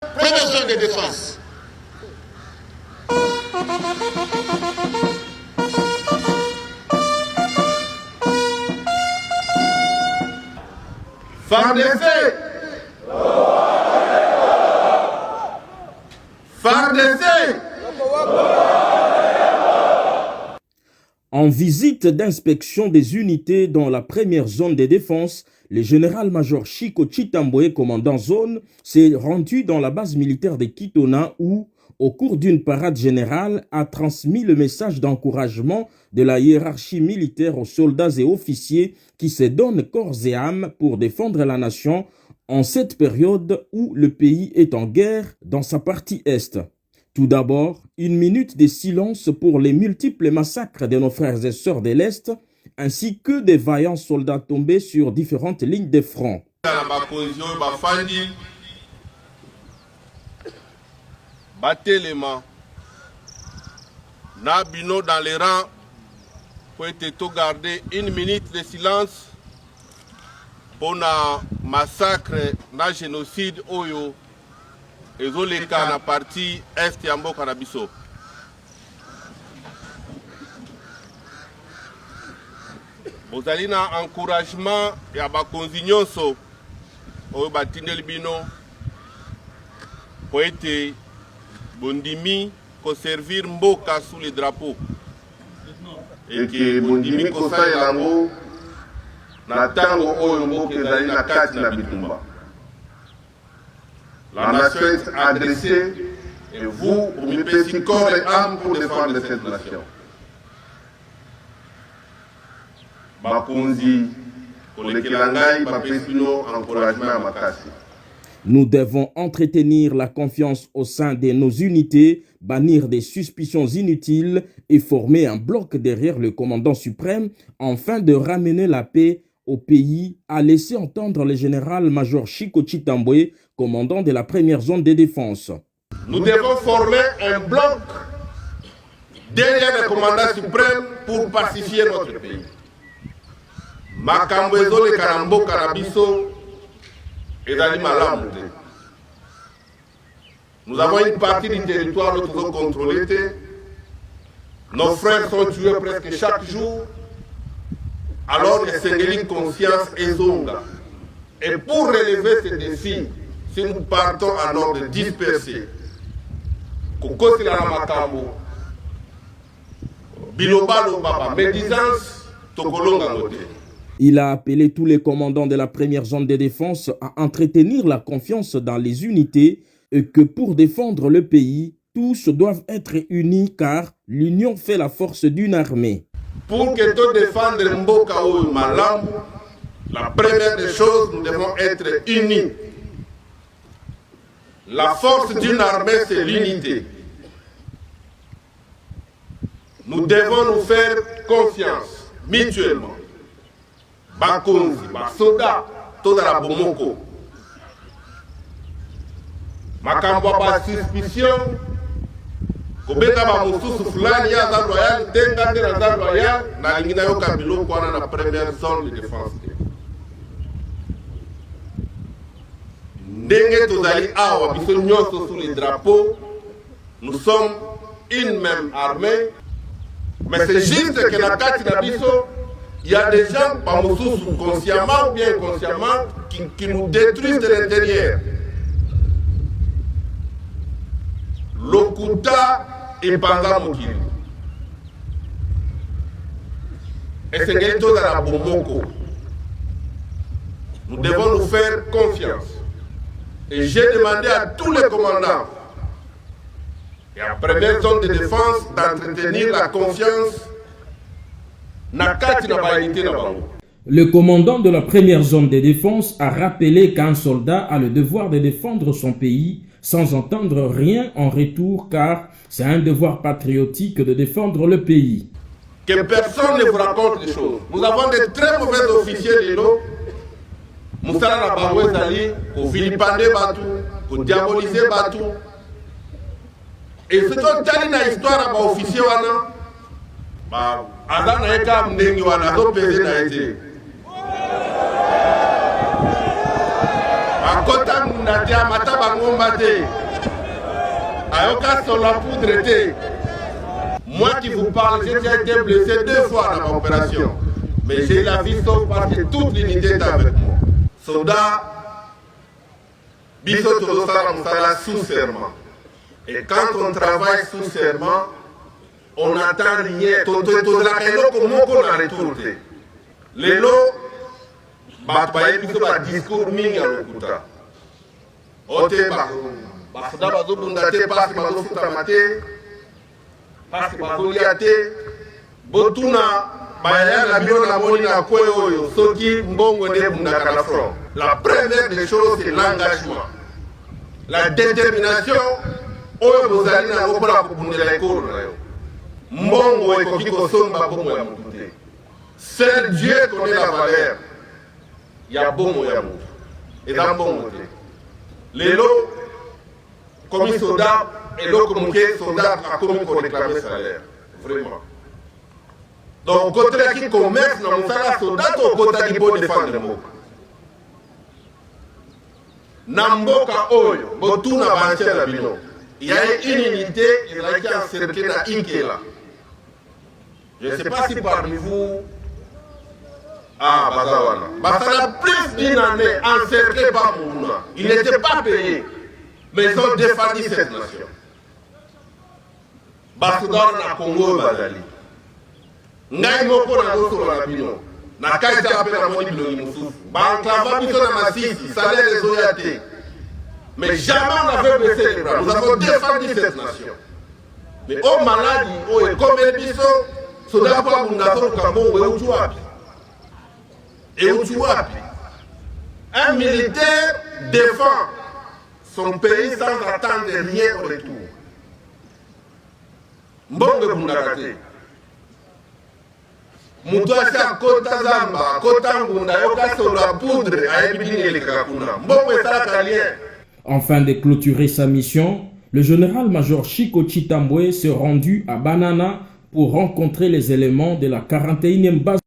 Première zone de défense. FARDC. FARDC. En visite d'inspection des unités dans la première zone de défense, le général-major Chico Chitambwe, commandant zone, s'est rendu dans la base militaire de Kitona où, au cours d'une parade générale, a transmis le message d'encouragement de la hiérarchie militaire aux soldats et officiers qui se donnent corps et âme pour défendre la nation en cette période où le pays est en guerre dans sa partie est. Tout d'abord, une minute de silence pour les multiples massacres de nos frères et sœurs de l'Est, ainsi que des vaillants soldats tombés sur différentes lignes de front. Batelema, Nabino dans les rangs, pour être garder une minute de silence pour le massacre, le génocide Oyo. Et les cas na partie est ya mboka na biso. Bozali na encouragement ya bakonzi nyonso oyo batindeli bino po ete bondimi ko servir mboka sous le drapeau. Et que bondimi ko salela yango na tango oyo mboka ezali na kati na bitumba. La nation est adressée et vous me payez corps et âme pour défendre cette nation. Bakonzi, Olekelangai, Bapesino, encouragement à Makasi. Nous devons entretenir la confiance au sein de nos unités, bannir des suspicions inutiles et former un bloc derrière le commandant suprême afin de ramener la paix au pays, a laissé entendre le général-major Chico Chitambwe, commandant de la première zone de défense. Nous devons former un bloc derrière le commandant suprême pour pacifier notre pays. Makambezo le Karambo Karabiso et Dali Malamute. Nous avons une partie du territoire que nous devons contrôler. Nos frères sont tués presque chaque jour. Alors, les Sénégalais conscience et zonga. Et pour relever ces défis, si nous partons en ordre dispersé, Kokosi la Makambo, Bilobalo Baba, médisance, Tokolonga Ngote. Il a appelé tous les commandants de la première zone de défense à entretenir la confiance dans les unités et que pour défendre le pays, tous doivent être unis car l'union fait la force d'une armée. Pour que tout défendre Mboka ou Malam, la première des choses, nous devons être unis. La force d'une armée, c'est l'unité. Nous devons nous faire confiance mutuellement. Bakonzi, Basoda, toda la Bomoko. Makambo ba suspicion. Kobeta ba mususu fulani ya za royal tenga tena za royal na lingina yo kabilo kwa na première zone de défense. Ndenge tozali awa biso nyonso sous les drapeaux, nous sommes une même armée, mais c'est juste que la kati na biso, il y a des gens pas mususu consciemment ou bien inconsciemment qui nous détruisent de l'intérieur. Lokuta et Panga Mokili. Et c'est Gaëto dans la Bomoko. Nous devons nous faire confiance. Et j'ai demandé à tous les commandants et à la première zone de défense d'entretenir la confiance. Le commandant de la première zone de défense a rappelé qu'un soldat a le devoir de défendre son pays sans entendre rien en retour car c'est un devoir patriotique de défendre le pays. Que personne ne vous raconte des choses. Nous avons de très mauvais officiers de l'eau. Moussala Nabawé Zali, au Philippandé Batou, au diabolisé Batou. Et c'est une telle histoire à officier wana. Azana eka mnengi wana zo peze na ete. Akota bunda te amata bangomba te. Ayoka sur la poudre te. Moi qui vous parle, j'ai déjà été blessé 2 fois dans l'opération. Mais j'ai la vie sauve parce que toute l'unité est avec moi. Soldat, biso tozosala mosala sous serment. Et quand on travaille sous serment, on n'attend rien. Tozalaka eloko moko na retour te. Lelo, bato bayebi biso ba discours mingi ya lokuta. Ote basoda bazobunda te pasi bazofutama te. Pasi bazolia te. Botuna bayaya na bino na moni na kwe oyo soki mbongo nde bundaka na front. La première des choses, c'est l'engagement. La détermination, oyo bozali na mpona kobundela ekolo na yo. Mbongo ekoki kosomba bongo ya mutu te. Seul Dieu connaît la valeur. Ya bongo ya mutu. Eza mbongo te. Lelo, komi soldat, eloko moke soldat akomi koréclamer salaire. Vraiment. Donc, côté qui commerce dans mon salaire soldat, au côté qui peut défendre le mboka. Namboka oyo, botuna banche la bino. Il y a une unité, il y a qui encerclé na Inkela. Je ne sais pas si parmi vous, Bazawana. Basala plus d'une année encerclé par Mouna. Ils n'étaient pas payés, mais ils ont défendu cette nation. Basudar na Congo Bazali. Ngai moko na gosola na bino na kati ape na moni bilongi mosusu banclava biso na Masisi salaire ezoya te, mais jamais on n'avait baissé les bras. Nous avons défendu cette nation. Mais au maladie au ekomeli biso soda po abunda soluka mbongo euti wapi. Un militaire défend son pays sans attendre rien au retour. Mbongo ebundaka te. Mutuasa kota zamba, kota ngunda, yoka sur la poudre, aebini elekakuna. Mbongo esala kalien. Afin de clôturer sa mission, le général-major Chico Chitambwe s'est rendu à Banana pour rencontrer les éléments de la 41e base